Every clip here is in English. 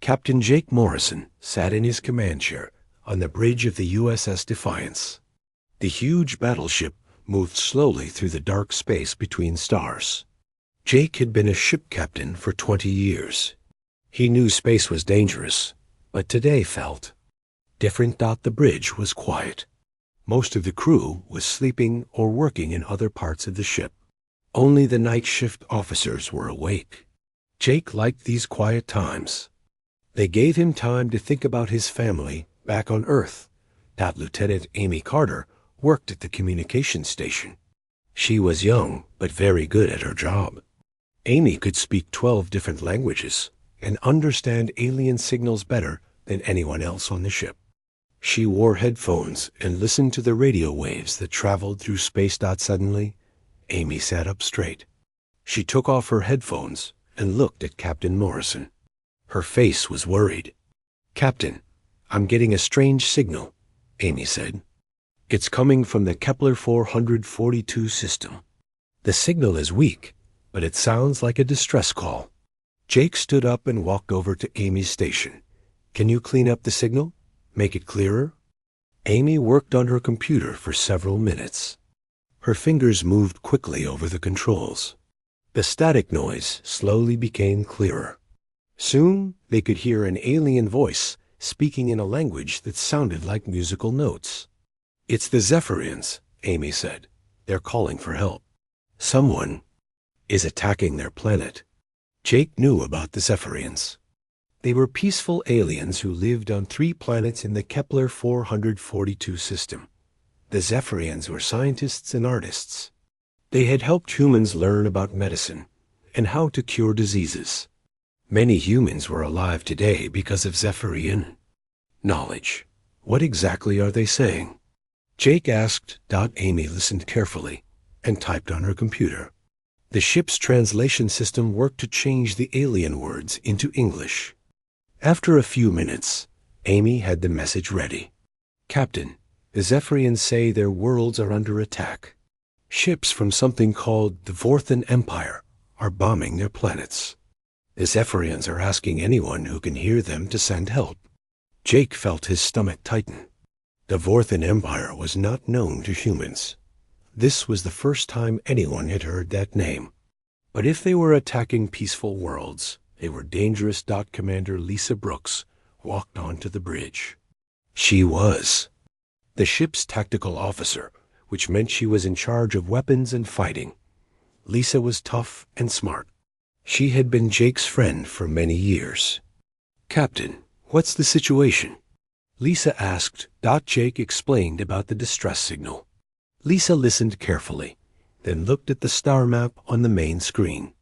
Captain Jake Morrison sat in his command chair on the bridge of the USS Defiance. The huge battleship moved slowly through the dark space between stars. Jake had been a ship captain for 20 years. He knew space was dangerous, but today felt different. The bridge was quiet. Most of the crew was sleeping or working in other parts of the ship. Only the night shift officers were awake. Jake liked these quiet times. They gave him time to think about his family back on Earth. Lieutenant Amy Carter worked at the communications station. She was young, but very good at her job. Amy could speak 12 different languages and understand alien signals better than anyone else on the ship. She wore headphones and listened to the radio waves that traveled through space. Suddenly, Amy sat up straight. She took off her headphones and looked at Captain Morrison. Her face was worried. "Captain, I'm getting a strange signal," Amy said. "It's coming from the Kepler 442 system. The signal is weak, but it sounds like a distress call." Jake stood up and walked over to Amy's station. "Can you clean up the signal? Make it clearer?" Amy worked on her computer for several minutes. Her fingers moved quickly over the controls. The static noise slowly became clearer. Soon they could hear an alien voice speaking in a language that sounded like musical notes. "It's the Zephyrians," Amy said. "They're calling for help. Someone is attacking their planet." Jake knew about the Zephyrians. They were peaceful aliens who lived on 3 planets in the Kepler 442 system. The Zephyrians were scientists and artists. They had helped humans learn about medicine and how to cure diseases. Many humans were alive today because of Zephyrian knowledge. "What exactly are they saying?" Jake asked. Amy listened carefully and typed on her computer. The ship's translation system worked to change the alien words into English. After a few minutes, Amy had the message ready. "Captain, the Zephyrians say their worlds are under attack. Ships from something called the Vorthan Empire are bombing their planets. The Zephyrians are asking anyone who can hear them to send help." Jake felt his stomach tighten. The Vorthan Empire was not known to humans. This was the first time anyone had heard that name. But if they were attacking peaceful worlds, they were dangerous. Commander Lisa Brooks walked onto the bridge. She was the ship's tactical officer, which meant she was in charge of weapons and fighting. Lisa was tough and smart. She had been Jake's friend for many years. "Captain, what's the situation?" Lisa asked. Jake explained about the distress signal. Lisa listened carefully, then looked at the star map on the main screen.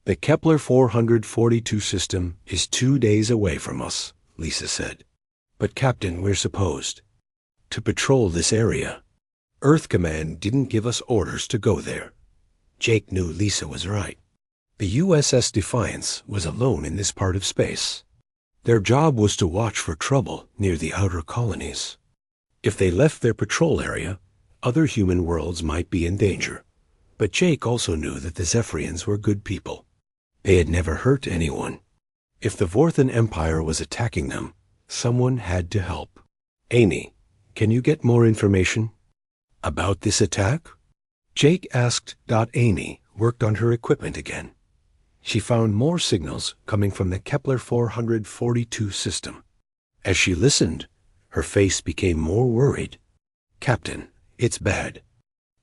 "The Kepler 442 system is 2 days away from us," Lisa said. "But Captain, we're supposed to patrol this area. Earth Command didn't give us orders to go there." Jake knew Lisa was right. The USS Defiance was alone in this part of space. Their job was to watch for trouble near the outer colonies. If they left their patrol area, other human worlds might be in danger. But Jake also knew that the Zephyrians were good people. They had never hurt anyone. If the Vorthan Empire was attacking them, someone had to help. "Amy, can you get more information about this attack?" Jake asked. Amy worked on her equipment again. She found more signals coming from the Kepler 442 system. As she listened, her face became more worried. "Captain, it's bad.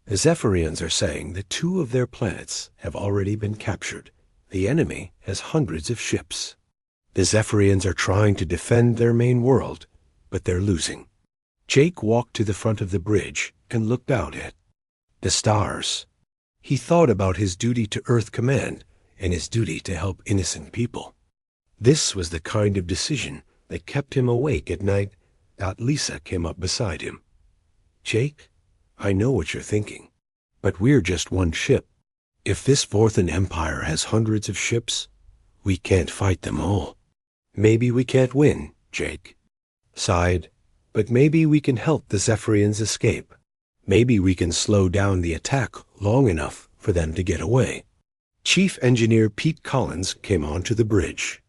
The Zephyrians are saying that 2 of their planets have already been captured. The enemy has hundreds of ships. The Zephyrians are trying to defend their main world, but they're losing." Jake walked to the front of the bridge and looked out at the stars. He thought about his duty to Earth Command and his duty to help innocent people. This was the kind of decision that kept him awake at night. Lisa came up beside him. "Jake, I know what you're thinking, but we're just one ship. If this Vorthan Empire has hundreds of ships, we can't fight them all." "Maybe we can't win," Jake sighed, "but maybe we can help the Zephyrians escape. Maybe we can slow down the attack long enough for them to get away." Chief Engineer Pete Collins came onto the bridge.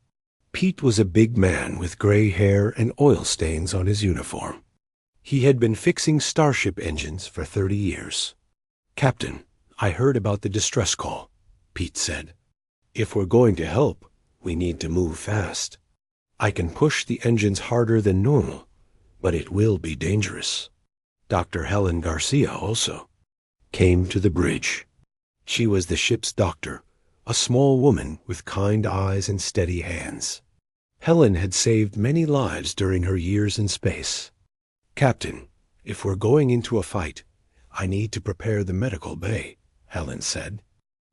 Pete was a big man with gray hair and oil stains on his uniform. He had been fixing starship engines for 30 years. "Captain, I heard about the distress call," Pete said. "If we're going to help, we need to move fast. I can push the engines harder than normal, but it will be dangerous." Dr. Helen Garcia also came to the bridge. She was the ship's doctor, a small woman with kind eyes and steady hands. Helen had saved many lives during her years in space. "Captain, if we're going into a fight, I need to prepare the medical bay," Helen said.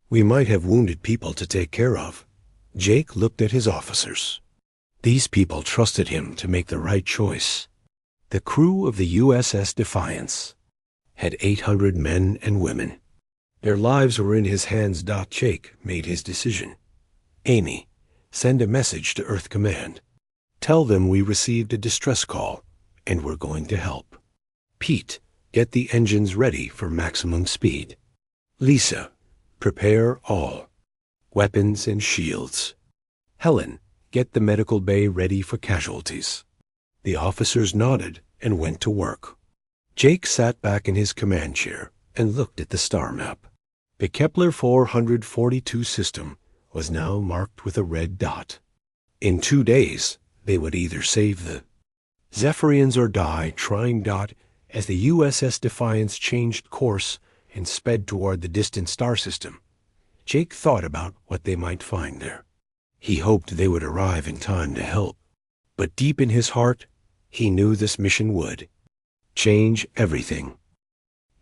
"We might have wounded people to take care of." Jake looked at his officers. These people trusted him to make the right choice. The crew of the USS Defiance had 800 men and women. Their lives were in his hands. Jake made his decision. "Amy, send a message to Earth Command. Tell them we received a distress call and we're going to help. Pete, get the engines ready for maximum speed. Lisa, prepare all weapons and shields. Helen, get the medical bay ready for casualties." The officers nodded and went to work. Jake sat back in his command chair and looked at the star map. The Kepler 442 system was now marked with a red dot. In 2 days, they would either save the Zephyrians or die trying. As the USS Defiance changed course and sped toward the distant star system, Jake thought about what they might find there. He hoped they would arrive in time to help, but deep in his heart, he knew this mission would change everything.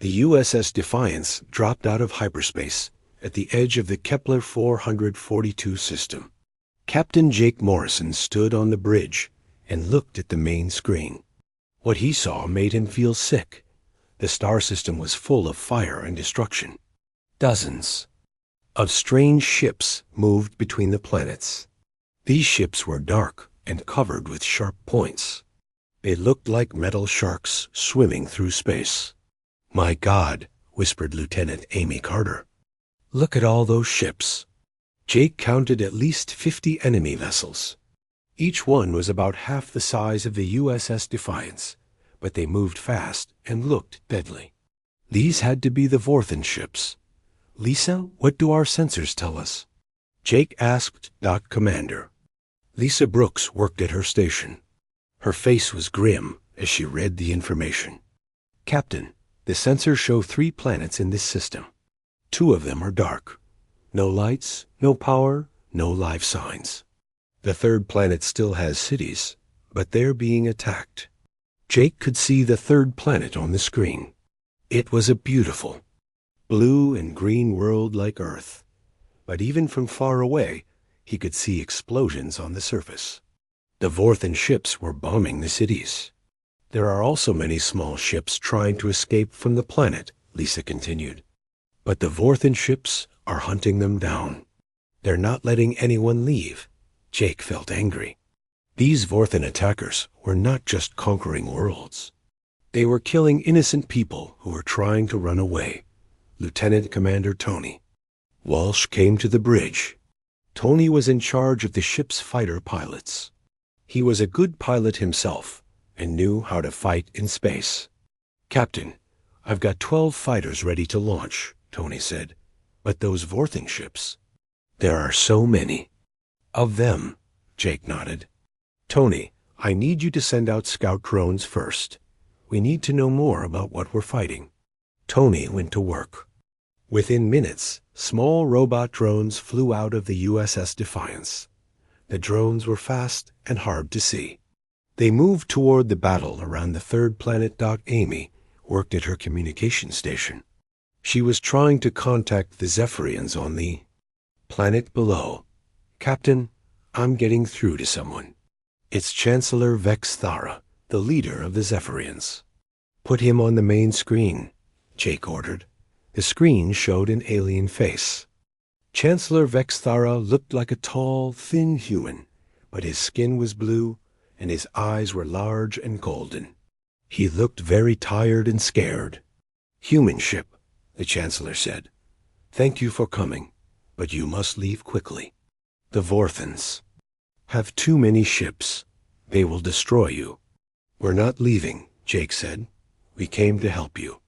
The USS Defiance dropped out of hyperspace at the edge of the Kepler 442 system. Captain Jake Morrison stood on the bridge and looked at the main screen. What he saw made him feel sick. The star system was full of fire and destruction. Dozens of strange ships moved between the planets. These ships were dark and covered with sharp points. They looked like metal sharks swimming through space. "My God," whispered Lieutenant Amy Carter. "Look at all those ships." Jake counted at least 50 enemy vessels. Each one was about half the size of the USS Defiance, but they moved fast and looked deadly. These had to be the Vorthan ships. "Lisa, what do our sensors tell us?" Jake asked Commander. Lisa Brooks worked at her station. Her face was grim as she read the information. "Captain, the sensors show 3 planets in this system. 2 of them are dark. No lights, no power, no life signs. The 3rd planet still has cities, but they're being attacked." Jake could see the 3rd planet on the screen. It was a beautiful blue and green world like Earth, but even from far away, he could see explosions on the surface. The Vorthan ships were bombing the cities. "There are also many small ships trying to escape from the planet," Lisa continued. "But the Vorthan ships are hunting them down. They're not letting anyone leave." Jake felt angry. These Vorthan attackers were not just conquering worlds. They were killing innocent people who were trying to run away. Lieutenant Commander Tony Walsh came to the bridge. Tony was in charge of the ship's fighter pilots. He was a good pilot himself and knew how to fight in space. "Captain, I've got 12 fighters ready to launch," Tony said. "But those Vorthan ships, there are so many." "Of them," Jake nodded. "Tony, I need you to send out scout drones first. We need to know more about what we're fighting." Tony went to work. Within minutes, small robot drones flew out of the USS Defiance. The drones were fast and hard to see. They moved toward the battle around the 3rd planet. Amy worked at her communication station. She was trying to contact the Zephyrians on the planet below. "Captain, I'm getting through to someone. It's Chancellor Vex Thara, the leader of the Zephyrians." "Put him on the main screen," Jake ordered. The screen showed an alien face. Chancellor Vex Thara looked like a tall, thin human, but his skin was blue and his eyes were large and golden. He looked very tired and scared. "Human ship," the Chancellor said. "Thank you for coming, but you must leave quickly. The Vorthans have too many ships. They will destroy you. We're not leaving, Jake said. We came to help you.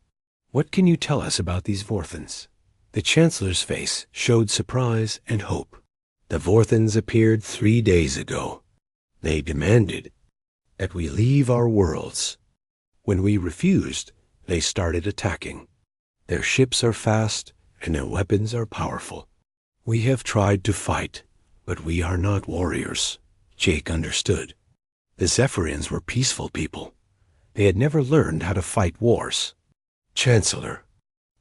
What can you tell us about these Vorthons? The Chancellor's face showed surprise and hope. The Vorthons appeared 3 days ago. They demanded that we leave our worlds. When we refused, they started attacking. Their ships are fast and their weapons are powerful. We have tried to fight, but we are not warriors. Jake understood. The Zephyrians were peaceful people. They had never learned how to fight wars. Chancellor,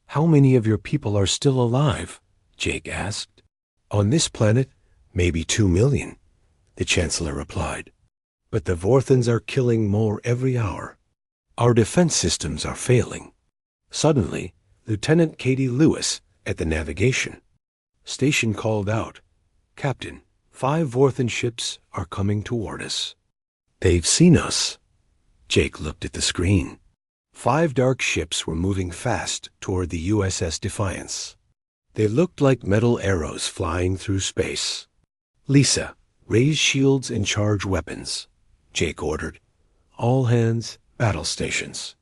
how many of your people are still alive? Jake asked. On this planet, maybe 2 million, the Chancellor replied. But the Vorthons are killing more every hour. Our defense systems are failing. Suddenly, Lieutenant Katie Lewis at the navigation station called out, Captain, 5 Vorthon ships are coming toward us. They've seen us. Jake looked at the screen. 5 dark ships were moving fast toward the USS Defiance. They looked like metal arrows flying through space. Lisa, raise shields and charge weapons, Jake ordered. All hands, battle stations.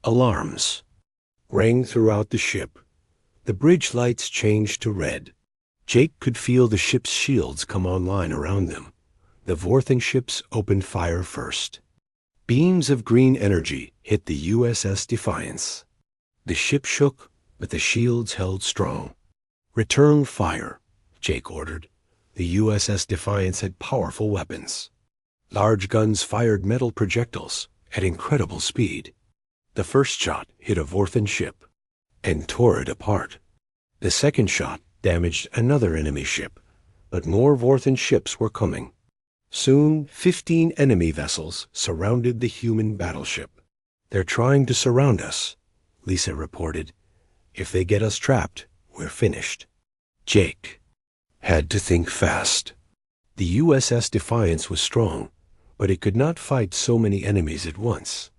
Alarms rang throughout the ship. The bridge lights changed to red. Jake could feel the ship's shields come online around them. The Vorthon ships opened fire first. Beams of green energy hit the USS Defiance. The ship shook, but the shields held strong. Return fire, Jake ordered. The USS Defiance had powerful weapons. Large guns fired metal projectiles at incredible speed. The first shot hit a Vorthon ship and tore it apart. The second shot damaged another enemy ship, but more Vorthon ships were coming. Soon, 15 enemy vessels surrounded the human battleship. They're trying to surround us, Lisa reported. If they get us trapped, we're finished. Jake had to think fast. The USS Defiance was strong, but it could not fight so many enemies at once.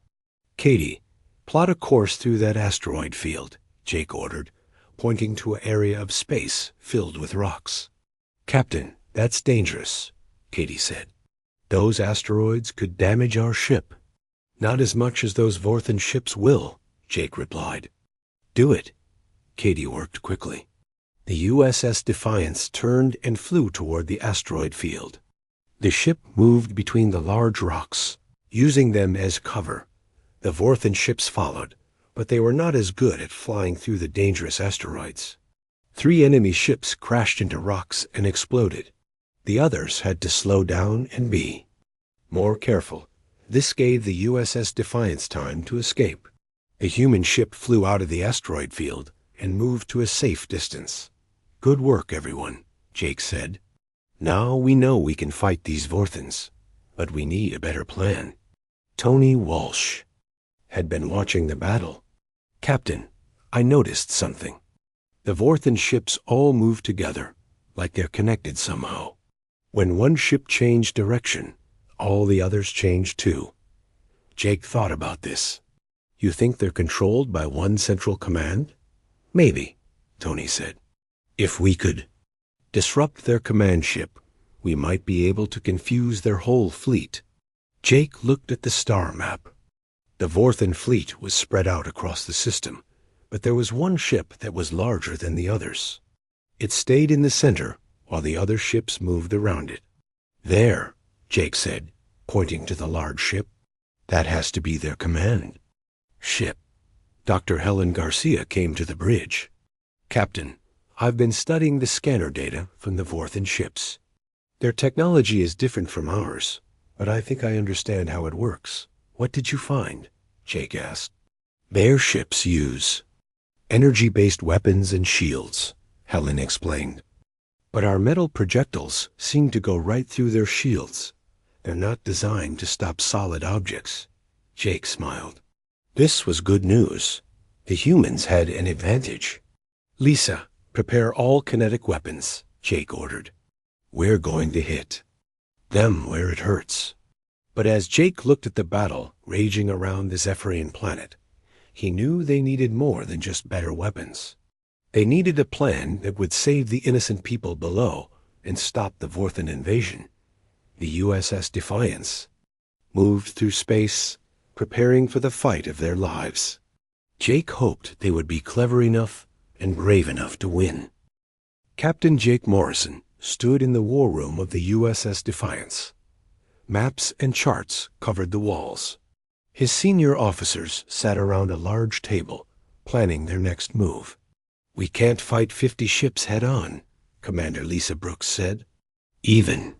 Katie, plot a course through that asteroid field, Jake ordered, pointing to an area of space filled with rocks. Captain, that's dangerous, Katie said. Those asteroids could damage our ship. Not as much as those Vorthon ships will, Jake replied. Do it. Katie worked quickly. The USS Defiance turned and flew toward the asteroid field. The ship moved between the large rocks, using them as cover. The Vorthon ships followed, but they were not as good at flying through the dangerous asteroids. 3 enemy ships crashed into rocks and exploded. The others had to slow down and be more careful. This gave the USS Defiance time to escape. A human ship flew out of the asteroid field and moved to a safe distance. Good work, everyone, Jake said. Now we know we can fight these Vorthons, but we need a better plan. Tony Walsh had been watching the battle. Captain, I noticed something. The Vorthon ships all move together, like they're connected somehow. When one ship changed direction, all the others changed too. Jake thought about this. You think they're controlled by one central command? Maybe, Tony said. If we could disrupt their command ship, we might be able to confuse their whole fleet. Jake looked at the star map. The Vorthon fleet was spread out across the system, but there was one ship that was larger than the others. It stayed in the center while the other ships moved around it. There, Jake said, pointing to the large ship. That has to be their command ship. Dr. Helen Garcia came to the bridge. Captain, I've been studying the scanner data from the Vorthon ships. Their technology is different from ours, but I think I understand how it works. What did you find? Jake asked. Their ships use energy-based weapons and shields, Helen explained. But our metal projectiles seem to go right through their shields. They're not designed to stop solid objects. Jake smiled. This was good news. The humans had an advantage. Lisa, prepare all kinetic weapons, Jake ordered. We're going to hit them where it hurts. But as Jake looked at the battle raging around the Zephyrian planet, he knew they needed more than just better weapons. They needed a plan that would save the innocent people below and stop the Vorthon invasion. the USS Defiance, moved through space, preparing for the fight of their lives. Jake hoped they would be clever enough and brave enough to win. Captain Jake Morrison stood in the war room of the USS Defiance. Maps and charts covered the walls. His senior officers sat around a large table, planning their next move. "We can't fight 50 ships head-on," Commander Lisa Brooks said. "Even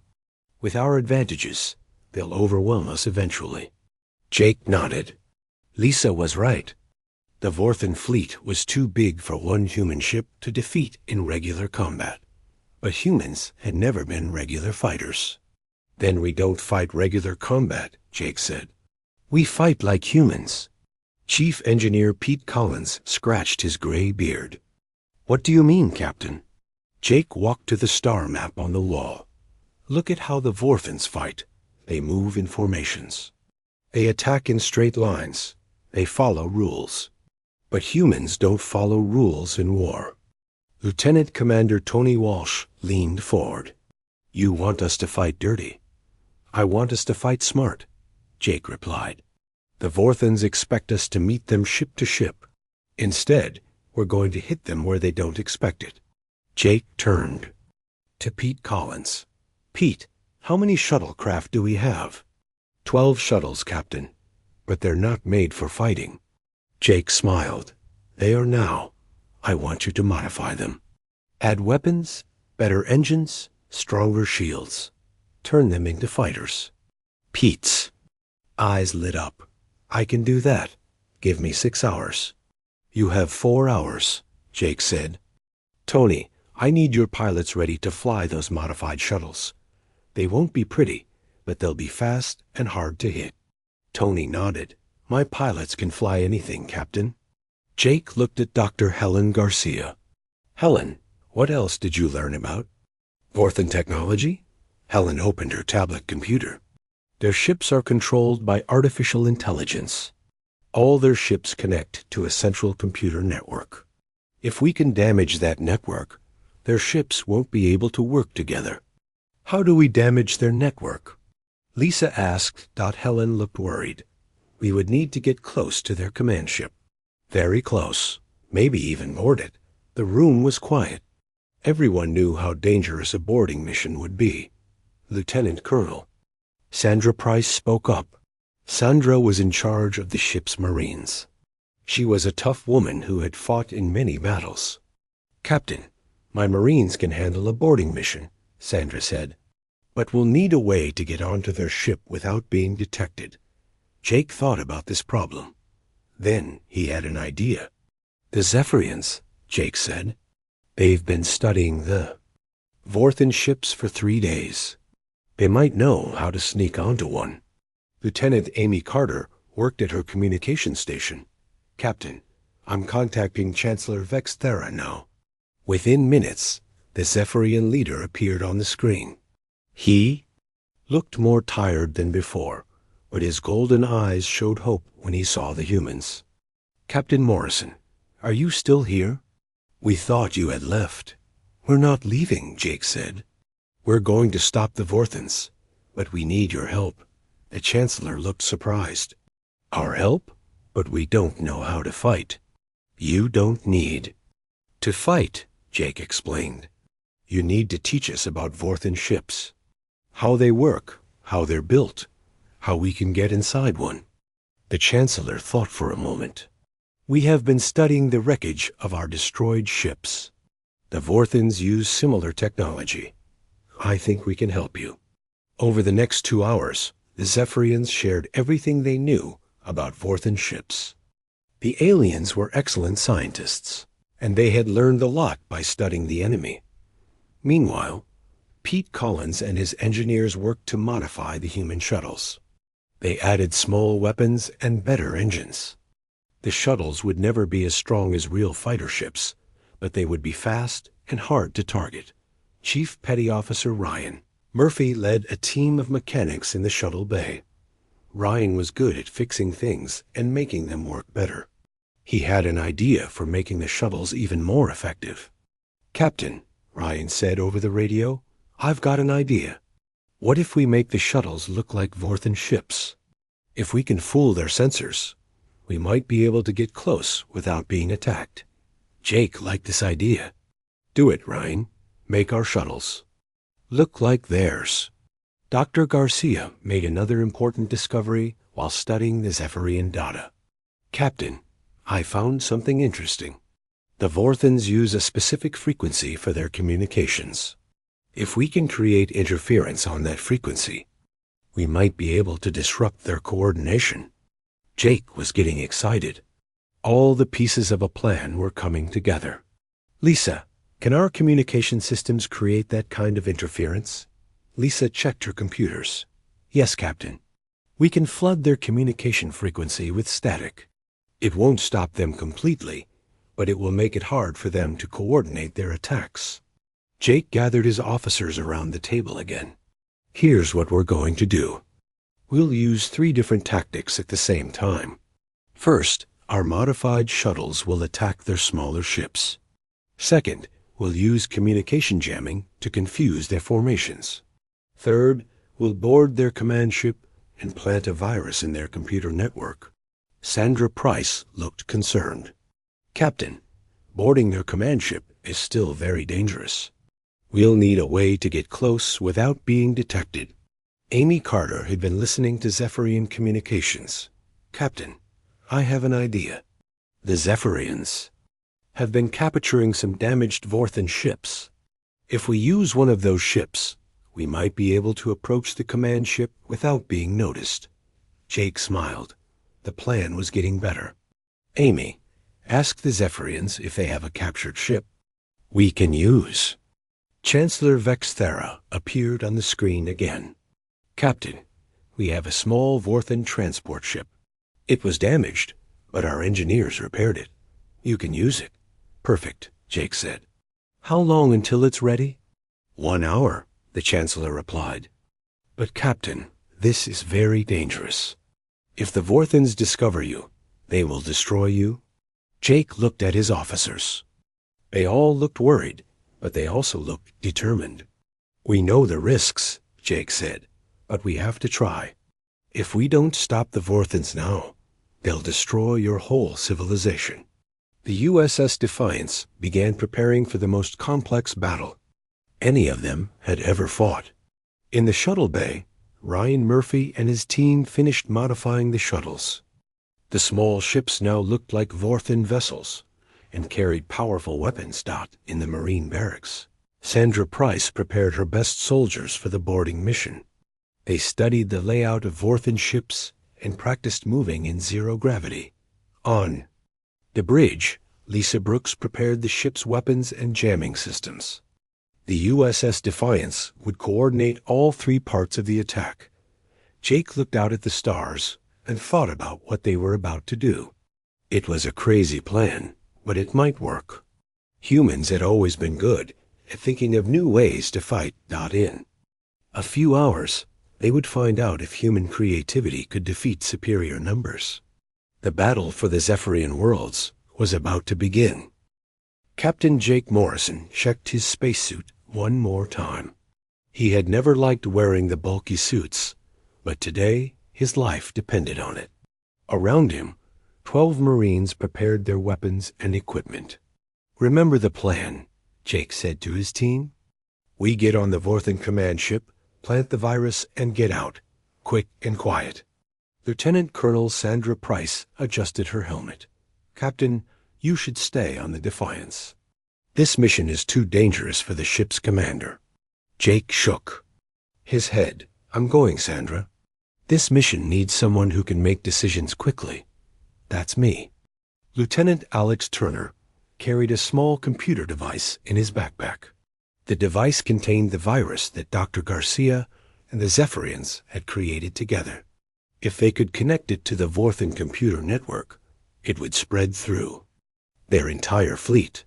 with our advantages, they'll overwhelm us eventually." Jake nodded. Lisa was right. The Vorthan fleet was too big for one human ship to defeat in regular combat. But humans had never been regular fighters. "Then we don't fight regular combat," Jake said. "We fight like humans." Chief Engineer Pete Collins scratched his gray beard. "What do you mean, Captain?" Jake walked to the star map on the wall. "Look at how the Vorthans fight. They move in formations. They attack in straight lines. They follow rules. But humans don't follow rules in war." Lieutenant Commander Tony Walsh leaned forward. "You want us to fight dirty." "I want us to fight smart," Jake replied. "The Vorthans expect us to meet them ship to ship. Instead, we're going to hit them where they don't expect it." Jake turned to Pete Collins. "Pete, how many shuttlecraft do we have?" 12 shuttles, Captain, but they're not made for fighting." Jake smiled. "They are now. I want you to modify them. Add weapons, better engines, stronger shields. Turn them into fighters." Pete's eyes lit up. "I can do that. Give me 6 hours." "You have 4 hours," Jake said. "Tony, I need your pilots ready to fly those modified shuttles. They won't be pretty, but they'll be fast and hard to hit." Tony nodded. "My pilots can fly anything, Captain." Jake looked at Dr. Helen Garcia. "Helen, what else did you learn about?" "Vorthan technology?" Helen opened her tablet computer. "Their ships are controlled by artificial intelligence. All their ships connect to a central computer network. If we can damage that network, their ships won't be able to work together." "How do we damage their network?" Lisa asked. Helen looked worried. "We would need to get close to their command ship." Very close, maybe even board it. The room was quiet. Everyone knew how dangerous a boarding mission would be. Lieutenant Colonel Sandra Price spoke up. Sandra was in charge of the ship's Marines. She was a tough woman who had fought in many battles. "Captain, my Marines can handle a boarding mission," Sandra said. "But we'll need a way to get onto their ship without being detected." Jake thought about this problem. Then he had an idea. "The Zephyrians," Jake said. "They've been studying the Vorthan ships for 3 days. They might know how to sneak onto one." Lieutenant Amy Carter worked at her communication station. "Captain, I'm contacting Chancellor Vex Thera now." Within minutes, the Zephyrian leader appeared on the screen. He looked more tired than before, but his golden eyes showed hope when he saw the humans. "Captain Morrison, are you still here?" "We thought you had left." "We're not leaving," Jake said. "We're going to stop the Vorthans, but we need your help." The Chancellor looked surprised. "Our help? But we don't know how to fight." "You don't need to fight," Jake explained. "You need to teach us about Vorthan ships. How they work, how they're built, how we can get inside one." The Chancellor thought for a moment. "We have been studying the wreckage of our destroyed ships. The Vorthans use similar technology. I think we can help you." Over the next 2 hours, the Zephyrians shared everything they knew about Vorthan ships. The aliens were excellent scientists, and they had learned a lot by studying the enemy. Meanwhile, Pete Collins and his engineers worked to modify the human shuttles. They added small weapons and better engines. The shuttles would never be as strong as real fighter ships, but they would be fast and hard to target. Chief Petty Officer Ryan Murphy led a team of mechanics in the shuttle bay. Ryan was good at fixing things and making them work better. He had an idea for making the shuttles even more effective. "Captain," Ryan said over the radio, "I've got an idea." What if we make the shuttles look like Vorthan ships? If we can fool their sensors, we might be able to get close without being attacked. Jake liked this idea. Do it, Ryan. Make our shuttles look like theirs. Dr. Garcia made another important discovery while studying the Zephyrian data. Captain, I found something interesting. The Vorthans use a specific frequency for their communications. If we can create interference on that frequency, we might be able to disrupt their coordination. Jake was getting excited. All the pieces of a plan were coming together. Lisa, can our communication systems create that kind of interference? Lisa checked her computers. Yes, Captain. We can flood their communication frequency with static. It won't stop them completely, but it will make it hard for them to coordinate their attacks. Jake gathered his officers around the table again. Here's what we're going to do. We'll use 3 different tactics at the same time. First, our modified shuttles will attack their smaller ships. Second, we'll use communication jamming to confuse their formations. Third, we'll board their command ship and plant a virus in their computer network. Sandra Price looked concerned. Captain, boarding their command ship is still very dangerous. We'll need a way to get close without being detected. Amy Carter had been listening to Zephyrian communications. Captain, I have an idea. The Zephyrians have been capturing some damaged Vorthan ships. If we use one of those ships, we might be able to approach the command ship without being noticed. Jake smiled. The plan was getting better. Amy, ask the Zephyrians if they have a captured ship we can use. Chancellor Vexthera appeared on the screen again. Captain, we have a small Vorthan transport ship. It was damaged, but our engineers repaired it. You can use it. Perfect, Jake said. How long until it's ready? 1 hour, the Chancellor replied. But Captain, this is very dangerous. If the Vorthans discover you, they will destroy you. Jake looked at his officers. They all looked worried, but they also looked determined. We know the risks, Jake said, but we have to try. If we don't stop the Vorthans now, they'll destroy your whole civilization. The USS Defiance began preparing for the most complex battle any of them had ever fought. In the shuttle bay, Ryan Murphy and his team finished modifying the shuttles. The small ships now looked like Vorthan vessels and carried powerful weapons. In the Marine barracks, Sandra Price prepared her best soldiers for the boarding mission. They studied the layout of Vorthan ships and practiced moving in zero gravity. On the bridge, Lisa Brooks prepared the ship's weapons and jamming systems. The USS Defiance would coordinate all 3 parts of the attack. Jake looked out at the stars and thought about what they were about to do. It was a crazy plan, but it might work. Humans had always been good at thinking of new ways to fight. In a few hours, they would find out if human creativity could defeat superior numbers. The battle for the Zephyrian worlds was about to begin. Captain Jake Morrison checked his spacesuit one more time. He had never liked wearing the bulky suits, but today his life depended on it. Around him, 12 Marines prepared their weapons and equipment. Remember the plan, Jake said to his team. We get on the Vorthan command ship, plant the virus, and get out, quick and quiet. Lieutenant Colonel Sandra Price adjusted her helmet. Captain, you should stay on the Defiance. This mission is too dangerous for the ship's commander. Jake shook his head. I'm going, Sandra. This mission needs someone who can make decisions quickly. That's me. Lieutenant Alex Turner carried a small computer device in his backpack. The device contained the virus that Dr. Garcia and the Zephyrians had created together. If they could connect it to the Vorthan computer network, it would spread through their entire fleet.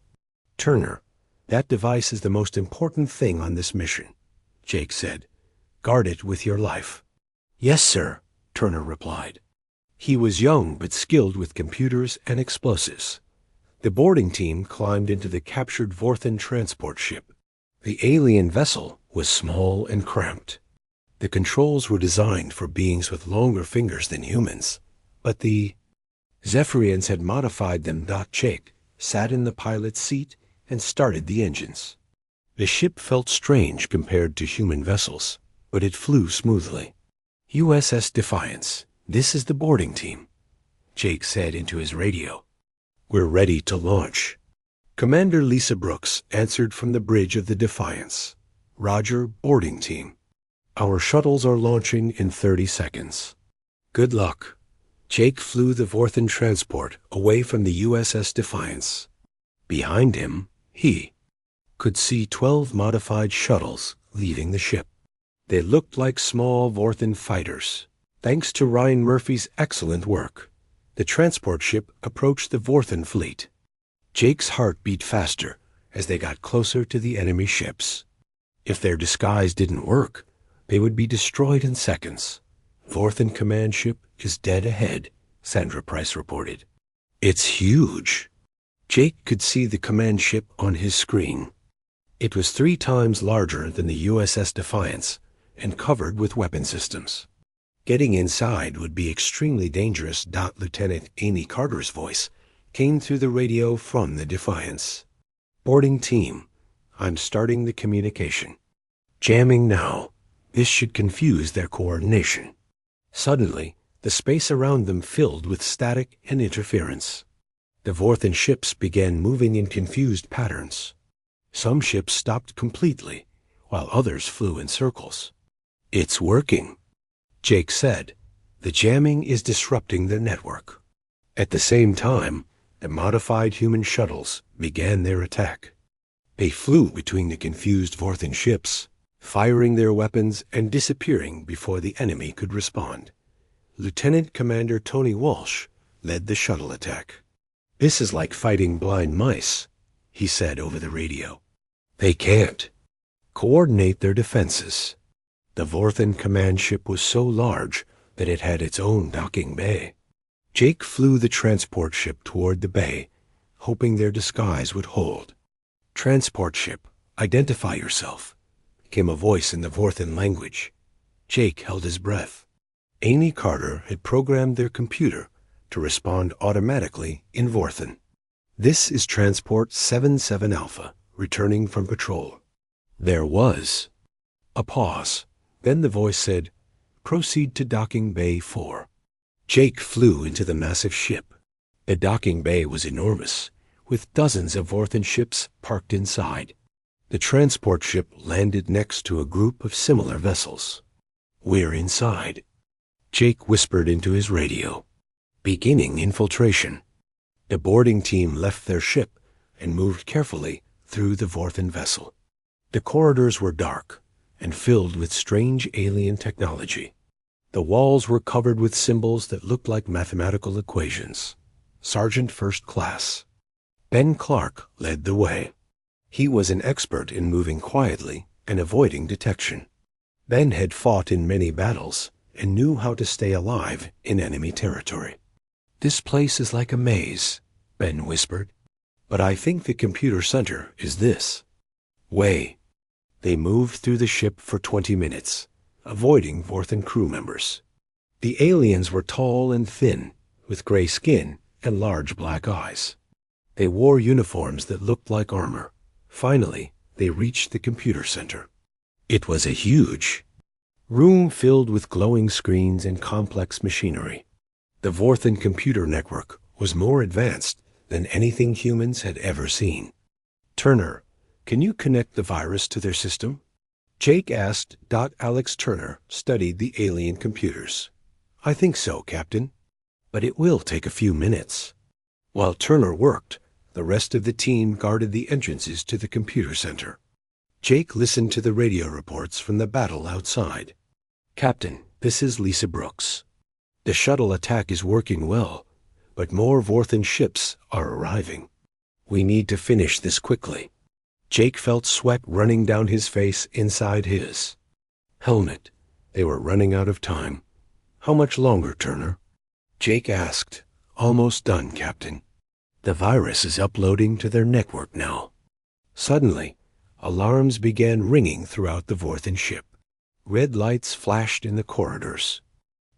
Turner, that device is the most important thing on this mission, Jake said. Guard it with your life. Yes, sir, Turner replied. He was young but skilled with computers and explosives. The boarding team climbed into the captured Vorthan transport ship. The alien vessel was small and cramped. The controls were designed for beings with longer fingers than humans, but the Zephyrians had modified them. Jake sat in the pilot's seat and started the engines. The ship felt strange compared to human vessels, but it flew smoothly. USS Defiance, this is the boarding team, Jake said into his radio. We're ready to launch. Commander Lisa Brooks answered from the bridge of the Defiance. Roger, boarding team. Our shuttles are launching in 30 seconds. Good luck. Jake flew the Vorthan transport away from the USS Defiance. Behind him, he could see 12 modified shuttles leaving the ship. They looked like small Vorthan fighters. Thanks to Ryan Murphy's excellent work, the transport ship approached the Vorthan fleet. Jake's heart beat faster as they got closer to the enemy ships. If their disguise didn't work, they would be destroyed in seconds. Vorthan command ship is dead ahead, Sandra Price reported. It's huge. Jake could see the command ship on his screen. It was 3 times larger than the USS Defiance and covered with weapon systems. Getting inside would be extremely dangerous. Lieutenant Amy Carter's voice came through the radio from the Defiance. Boarding team, I'm starting the communication. Jamming now. This should confuse their coordination. Suddenly, the space around them filled with static and interference. The Vorthan ships began moving in confused patterns. Some ships stopped completely, while others flew in circles. It's working, Jake said. The jamming is disrupting the network. At the same time, the modified human shuttles began their attack. They flew between the confused Vorthan ships, firing their weapons and disappearing before the enemy could respond. Lieutenant Commander Tony Walsh led the shuttle attack. This is like fighting blind mice, he said over the radio. They can't coordinate their defenses. The Vorthan command ship was so large that it had its own docking bay. Jake flew the transport ship toward the bay, hoping their disguise would hold. Transport ship, identify yourself, came a voice in the Vorthan language. Jake held his breath. Amy Carter had programmed their computer to respond automatically in Vorthan. This is Transport 77 Alpha, returning from patrol. There was a pause. Then the voice said, proceed to docking bay 4. Jake flew into the massive ship. The docking bay was enormous, with dozens of Vorthan ships parked inside. The transport ship landed next to a group of similar vessels. We're inside, Jake whispered into his radio. Beginning infiltration. The boarding team left their ship and moved carefully through the Vorthan vessel. The corridors were dark and filled with strange alien technology. The walls were covered with symbols that looked like mathematical equations. Sergeant First Class Ben Clark led the way. He was an expert in moving quietly and avoiding detection. Ben had fought in many battles and knew how to stay alive in enemy territory. This place is like a maze, Ben whispered. But I think the computer center is this way. They moved through the ship for 20 minutes, avoiding Vorthan crew members. The aliens were tall and thin, with gray skin and large black eyes. They wore uniforms that looked like armor. Finally, they reached the computer center. It was a huge room filled with glowing screens and complex machinery. The Vorthan computer network was more advanced than anything humans had ever seen. Turner, can you connect the virus to their system? Jake asked. Alex Turner studied the alien computers. I think so, Captain. But it will take a few minutes. While Turner worked, the rest of the team guarded the entrances to the computer center. Jake listened to the radio reports from the battle outside. Captain, this is Lisa Brooks. The shuttle attack is working well, but more Vorthan ships are arriving. We need to finish this quickly. Jake felt sweat running down his face inside his helmet. They were running out of time. How much longer, Turner? Jake asked. Almost done, Captain. The virus is uploading to their network now. Suddenly, alarms began ringing throughout the Vorthan ship. Red lights flashed in the corridors.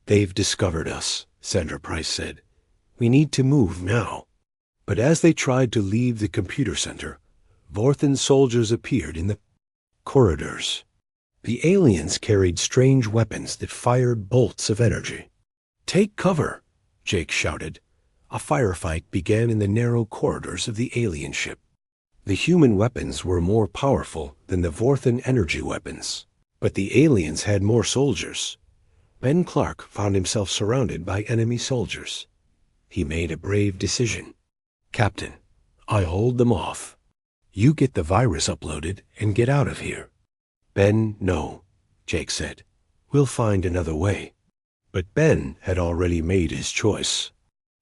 "They've discovered us," Sandra Price said. "We need to move now." But as they tried to leave the computer center, Vorthan soldiers appeared in the corridors. The aliens carried strange weapons that fired bolts of energy. "Take cover!" Jake shouted. A firefight began in the narrow corridors of the alien ship. The human weapons were more powerful than the Vorthan energy weapons, but the aliens had more soldiers. Ben Clark found himself surrounded by enemy soldiers. He made a brave decision. "Captain, I hold them off. You get the virus uploaded and get out of here." "Ben, no," Jake said. "We'll find another way." But Ben had already made his choice.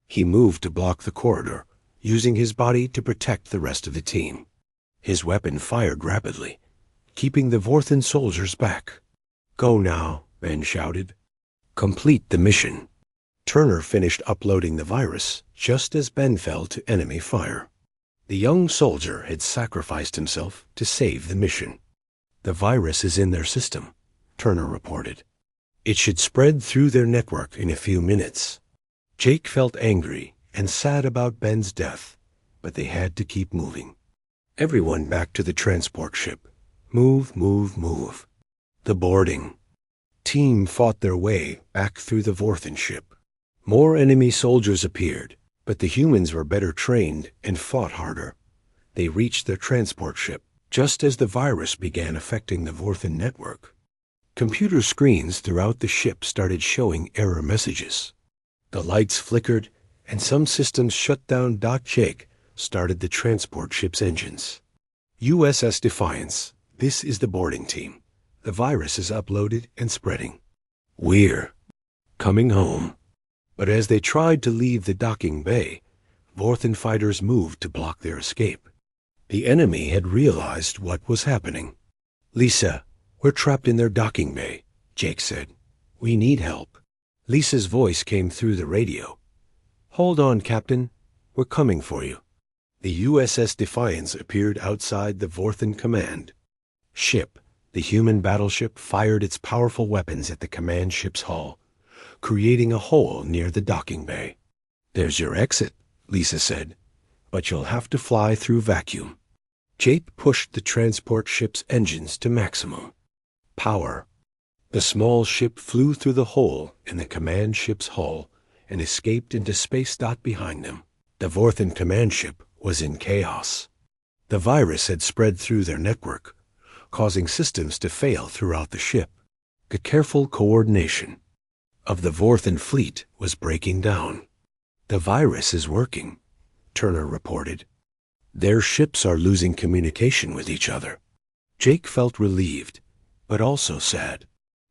He moved to block the corridor, using his body to protect the rest of the team. His weapon fired rapidly, keeping the Vorthan soldiers back. "Go now," Ben shouted. "Complete the mission." Turner finished uploading the virus just as Ben fell to enemy fire. The young soldier had sacrificed himself to save the mission. "The virus is in their system," Turner reported. "It should spread through their network in a few minutes." Jake felt angry and sad about Ben's death, but they had to keep moving. Everyone back to the transport ship. Move, move, move. The boarding. Team fought their way back through the Vorthan ship. More enemy soldiers appeared, but the humans were better trained and fought harder. They reached their transport ship just as the virus began affecting the Vorthan network. Computer screens throughout the ship started showing error messages. The lights flickered, and some systems shut down. Jake started the transport ship's engines. "USS Defiance, this is the boarding team. The virus is uploaded and spreading. We're coming home." But as they tried to leave the docking bay, Vorthan fighters moved to block their escape. The enemy had realized what was happening. "Lisa, we're trapped in their docking bay," Jake said. "We need help." Lisa's voice came through the radio. "Hold on, Captain. We're coming for you." The USS Defiance appeared outside the Vorthan command ship. The human battleship fired its powerful weapons at the command ship's hull, creating a hole near the docking bay. "There's your exit," Lisa said, "but you'll have to fly through vacuum." Jake pushed the transport ship's engines to maximum power. The small ship flew through the hole in the command ship's hull and escaped into space. Behind them, the Vorthan command ship was in chaos. The virus had spread through their network, causing systems to fail throughout the ship. The careful coordination of the Vorthan fleet was breaking down. "The virus is working," Turner reported. "Their ships are losing communication with each other." Jake felt relieved, but also sad.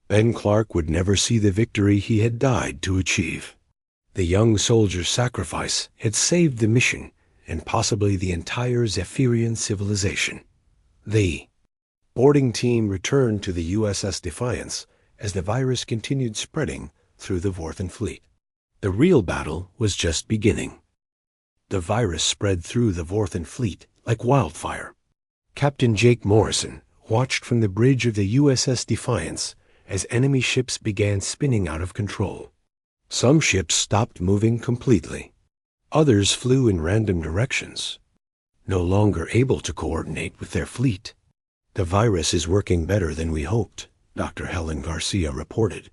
Ben Clark would never see the victory he had died to achieve. The young soldier's sacrifice had saved the mission and possibly the entire Zephyrian civilization. The boarding team returned to the USS Defiance as the virus continued spreading through the Vorthan fleet. The real battle was just beginning. The virus spread through the Vorthan fleet like wildfire. Captain Jake Morrison watched from the bridge of the USS Defiance as enemy ships began spinning out of control. Some ships stopped moving completely. Others flew in random directions, no longer able to coordinate with their fleet. "The virus is working better than we hoped," Dr. Helen Garcia reported.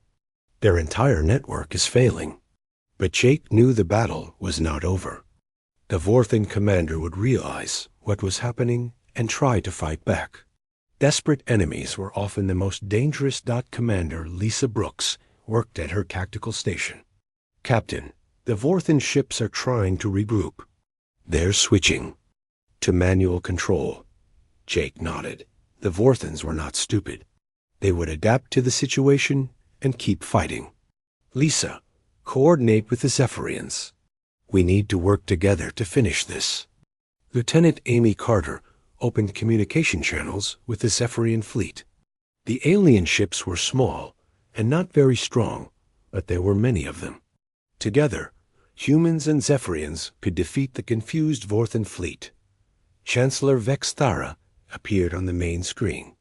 "Their entire network is failing." But Jake knew the battle was not over. The Vorthan commander would realize what was happening and try to fight back. Desperate enemies were often the most dangerous. Commander Lisa Brooks worked at her tactical station. "Captain, the Vorthan ships are trying to regroup." "They're switching to manual control." Jake nodded. The Vorthans were not stupid. They would adapt to the situation and keep fighting. "Lisa, coordinate with the Zephyrians. We need to work together to finish this." Lieutenant Amy Carter opened communication channels with the Zephyrian fleet. The alien ships were small and not very strong, but there were many of them. Together, humans and Zephyrians could defeat the confused Vorthan fleet. Chancellor Vex Thara appeared on the main screen.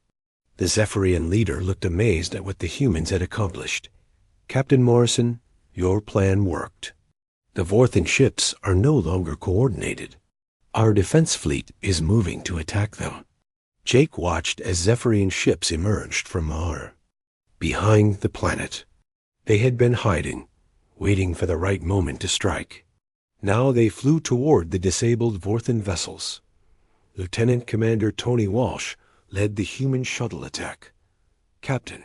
The Zephyrian leader looked amazed at what the humans had accomplished. Captain Morrison, your plan worked. The Vorthan ships are no longer coordinated. Our defense fleet is moving to attack them. Jake watched as Zephyrian ships emerged from Mar. Behind the planet. They had been hiding, waiting for the right moment to strike. Now they flew toward the disabled Vorthan vessels. Lieutenant Commander Tony Walsh led the human shuttle attack. Captain,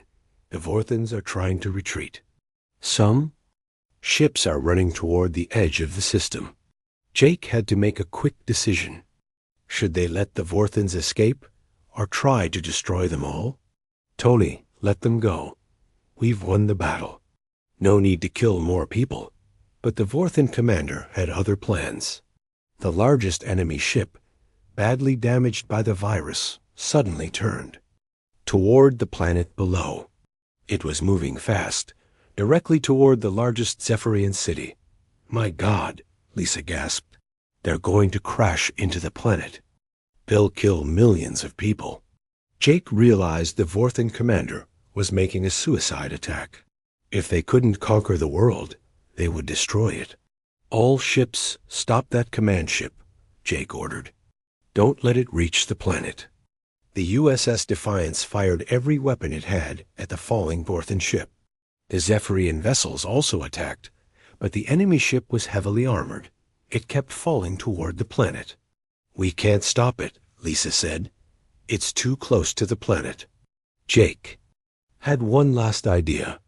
the Vorthans are trying to retreat. Some ships are running toward the edge of the system. Jake had to make a quick decision. Should they let the Vorthans escape or try to destroy them all? Tony, let them go. We've won the battle. No need to kill more people. But the Vorthan commander had other plans. The largest enemy ship, badly damaged by the virus, suddenly turned toward the planet below. It was moving fast, directly toward the largest Zephyrian city. My God, Lisa gasped. They're going to crash into the planet. They'll kill millions of people. Jake realized the Vorthan commander was making a suicide attack. If they couldn't conquer the world, they would destroy it. All ships, stop that command ship, Jake ordered. Don't let it reach the planet. The USS Defiance fired every weapon it had at the falling Vorthan ship. The Zephyrian vessels also attacked, but the enemy ship was heavily armored. It kept falling toward the planet. We can't stop it, Lisa said. It's too close to the planet. Jake had one last idea.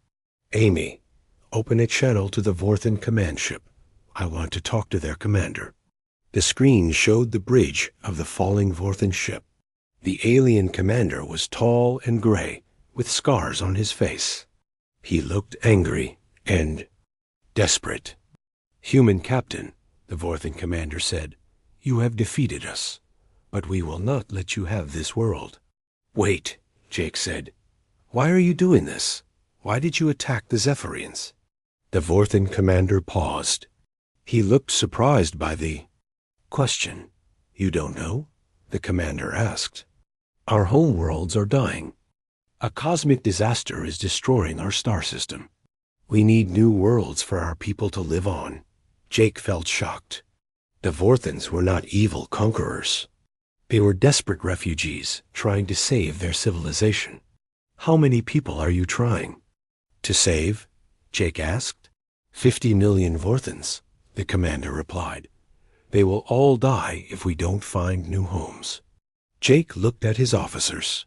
Amy, open a channel to the Vorthan command ship. I want to talk to their commander. The screen showed the bridge of the falling Vorthan ship. The alien commander was tall and gray, with scars on his face. He looked angry and desperate. Human captain, the Vorthan commander said, you have defeated us, but we will not let you have this world. Wait, Jake said. Why are you doing this? Why did you attack the Zephyrians? The Vorthan commander paused. He looked surprised by the question. You don't know? The commander asked. Our home worlds are dying. A cosmic disaster is destroying our star system. We need new worlds for our people to live on. Jake felt shocked. The Vorthans were not evil conquerors. They were desperate refugees trying to save their civilization. How many people are you trying to save? Jake asked. 50 million Vorthans, the commander replied. They will all die if we don't find new homes. Jake looked at his officers.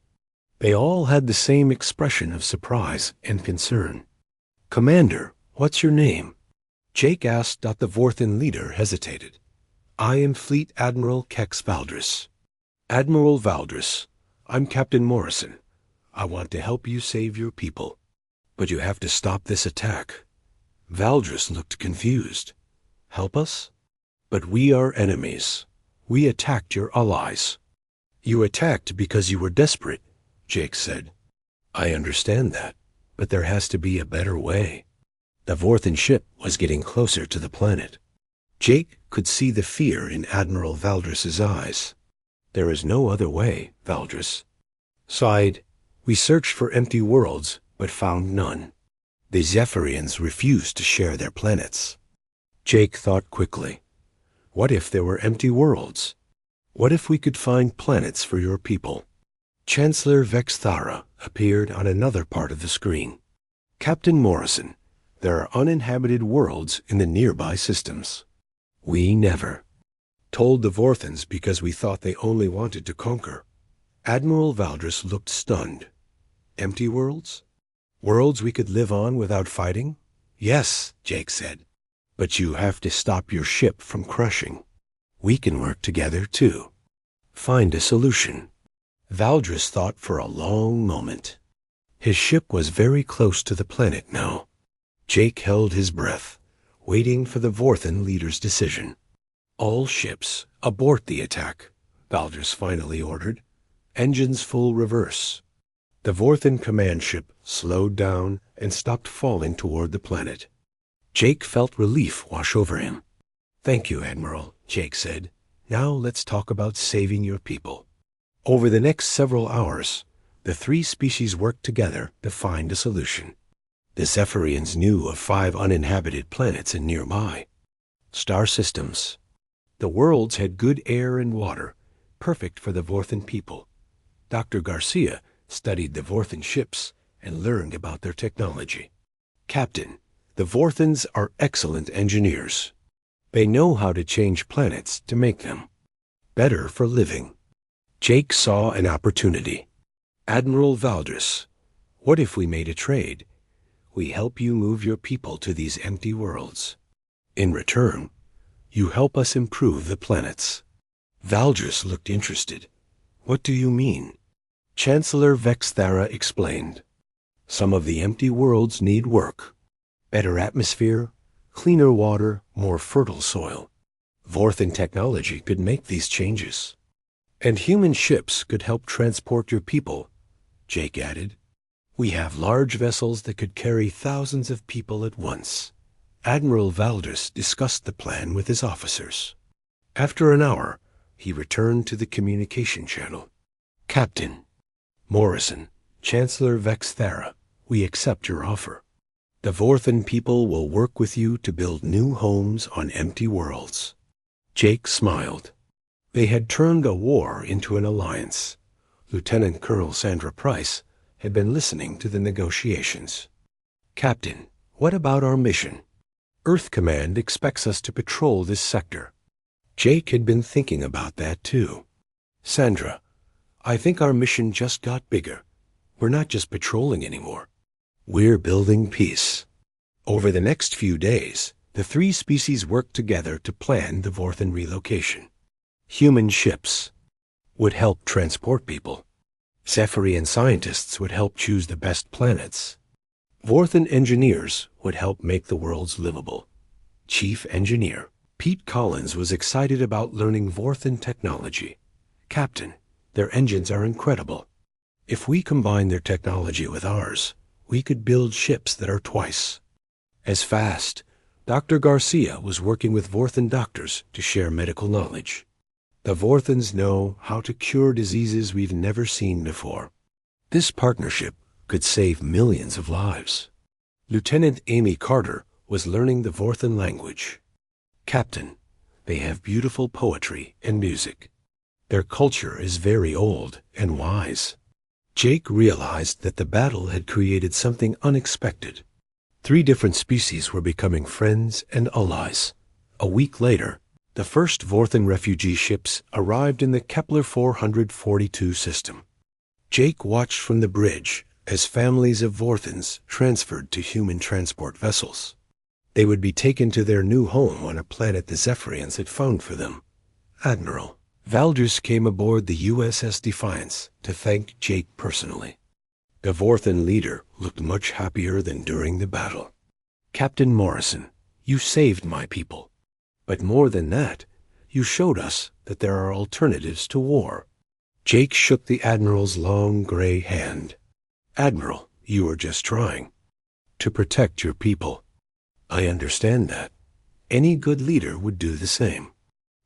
They all had the same expression of surprise and concern. Commander, what's your name? Jake asked. The Vorthan leader hesitated. I am Fleet Admiral Kex Valdris. Admiral Valdris, I'm Captain Morrison. I want to help you save your people. But you have to stop this attack. Valdris looked confused. Help us? But we are enemies. We attacked your allies. You attacked because you were desperate, Jake said. I understand that, but there has to be a better way. The Vorthan ship was getting closer to the planet. Jake could see the fear in Admiral Valdris's eyes. There is no other way, Valdris sighed. We searched for empty worlds, but found none. The Zephyrians refused to share their planets. Jake thought quickly. What if there were empty worlds? What if we could find planets for your people? Chancellor Vexthara appeared on another part of the screen. Captain Morrison, there are uninhabited worlds in the nearby systems. We never told the Vorthans because we thought they only wanted to conquer. Admiral Valdris looked stunned. Empty worlds? Worlds we could live on without fighting? Yes, Jake said. But you have to stop your ship from crushing. We can work together, too. Find a solution. Valdris thought for a long moment. His ship was very close to the planet now. Jake held his breath, waiting for the Vorthan leader's decision. All ships, abort the attack, Valdris finally ordered. Engines full reverse. The Vorthan command ship slowed down and stopped falling toward the planet. Jake felt relief wash over him. Thank you, Admiral, Jake said. Now let's talk about saving your people. Over the next several hours, The three species worked together to find a solution. The Zephyrians knew of 5 uninhabited planets in nearby star systems. The worlds had good air and water, perfect for the Vorthan people. Dr. Garcia studied the Vorthan ships and learned about their technology. Captain, the Vorthans are excellent engineers. They know how to change planets to make them better for living. Jake saw an opportunity. Admiral Valdris, what if we made a trade? We help you move your people to these empty worlds. In return, you help us improve the planets. Valdris looked interested. What do you mean? Chancellor Vexthara explained. Some of the empty worlds need work. Better atmosphere, cleaner water, more fertile soil. Vorthan technology could make these changes. And human ships could help transport your people, Jake added. We have large vessels that could carry thousands of people at once. Admiral Valdris discussed the plan with his officers. After an hour, he returned to the communication channel. Captain Morrison, Chancellor Vexthara, we accept your offer. The Vorthan people will work with you to build new homes on empty worlds. Jake smiled. They had turned a war into an alliance. Lieutenant Colonel Sandra Price had been listening to the negotiations. Captain, what about our mission? Earth Command expects us to patrol this sector. Jake had been thinking about that too. Sandra, I think our mission just got bigger. We're not just patrolling anymore. We're building peace. Over the next few days, the three species worked together to plan the Vorthan relocation. Human ships would help transport people. Zephyrian scientists would help choose the best planets. Vorthan engineers would help make the worlds livable. Chief Engineer Pete Collins was excited about learning Vorthan technology. Captain, their engines are incredible. If we combine their technology with ours, we could build ships that are twice as fast. Dr. Garcia was working with Vorthan doctors to share medical knowledge. The Vorthans know how to cure diseases we've never seen before. This partnership could save millions of lives. Lieutenant Amy Carter was learning the Vorthan language. Captain, they have beautiful poetry and music. Their culture is very old and wise. Jake realized that the battle had created something unexpected. 3 different species were becoming friends and allies. A week later, the first Vorthan refugee ships arrived in the Kepler 442 system. Jake watched from the bridge as families of Vorthans transferred to human transport vessels. They would be taken to their new home on a planet the Zephyrians had found for them. Admiral Valdris came aboard the USS Defiance to thank Jake personally. The Vorthan leader looked much happier than during the battle. Captain Morrison, you saved my people. But more than that, you showed us that there are alternatives to war. Jake shook the Admiral's long gray hand. Admiral, you were just trying to protect your people. I understand that. Any good leader would do the same.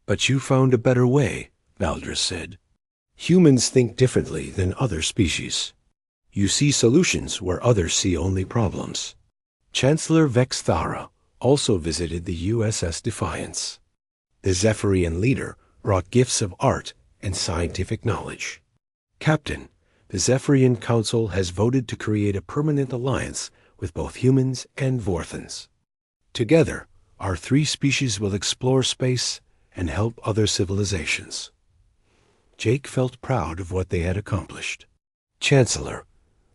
But you found a better way, Valdris said. Humans think differently than other species. You see solutions where others see only problems. Chancellor Vexthara also visited the USS Defiance. The Zephyrian leader brought gifts of art and scientific knowledge. Captain, the Zephyrian Council has voted to create a permanent alliance with both humans and Vorthans. Together, our 3 species will explore space and help other civilizations. Jake felt proud of what they had accomplished. Chancellor,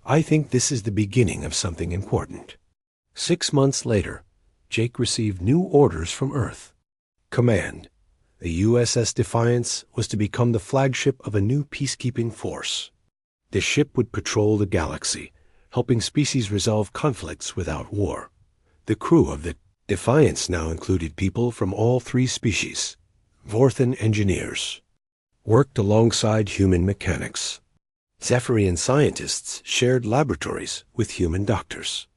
I think this is the beginning of something important. 6 months later, Jake received new orders from Earth. Command, the USS Defiance was to become the flagship of a new peacekeeping force. The ship would patrol the galaxy, helping species resolve conflicts without war. The crew of the Defiance now included people from all 3 species. Vorthan engineers worked alongside human mechanics. Zephyrian scientists shared laboratories with human doctors.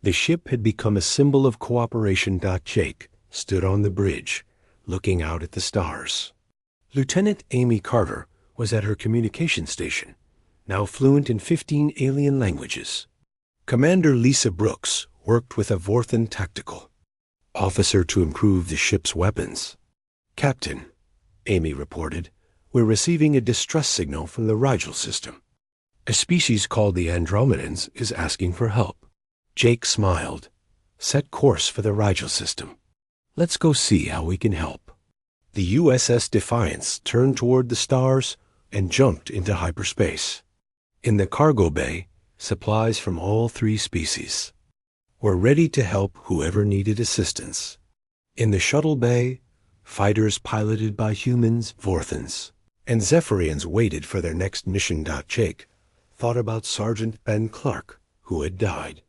The ship had become a symbol of cooperation. Jake stood on the bridge, looking out at the stars. Lieutenant Amy Carter was at her communication station. now fluent in 15 alien languages. Commander Lisa Brooks worked with a Vorthan tactical officer to improve the ship's weapons. "Captain," Amy reported, "we're receiving a distress signal from the Rigel system. A species called the Andromedans is asking for help." Jake smiled. "Set course for the Rigel system. Let's go see how we can help." The USS Defiance turned toward the stars and jumped into hyperspace. In the cargo bay, supplies from all three species were ready to help whoever needed assistance. In the shuttle bay, fighters piloted by humans, Vorthans, and Zephyrians waited for their next mission. Jake thought about Sergeant Ben Clark, who had died.